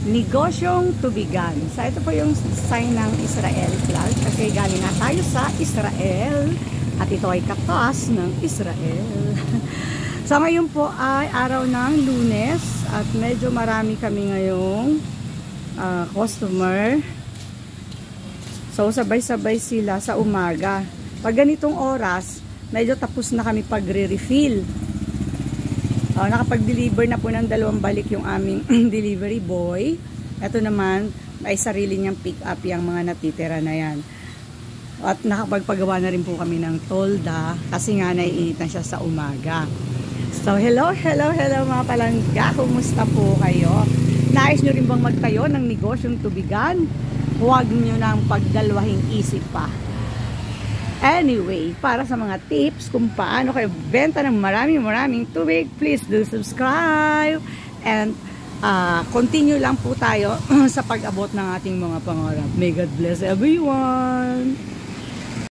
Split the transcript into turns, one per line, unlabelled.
Negosyong tubigan. So ito po yung sign ng Israel flag kasi galing nga tayo sa Israel at ito ay katas ng Israel. So ngayon po ay araw ng Lunes at medyo marami kami ngayong customer. So sabay-sabay sila sa umaga. Pag ganitong oras, medyo tapos na kami pagre-refill. Nakapag-deliver na po ng 2 balik yung aming delivery boy. Ito naman ay sarili niyang pick up yung mga natitira na yan. At nakapagpagawa na rin po kami ng tolda kasi nga naiinit na siya sa umaga. So hello mga palangga, kumusta po kayo? Nais nyo rin bang magtayo ng negosyong tubigan? Huwag nyo nang pagdalawahing isip pa. Anyway, para sa mga tips kung paano kayo benta ng maraming tubig, please do subscribe and continue lang po tayo sa pag-abot ng ating mga pangarap. May God bless everyone!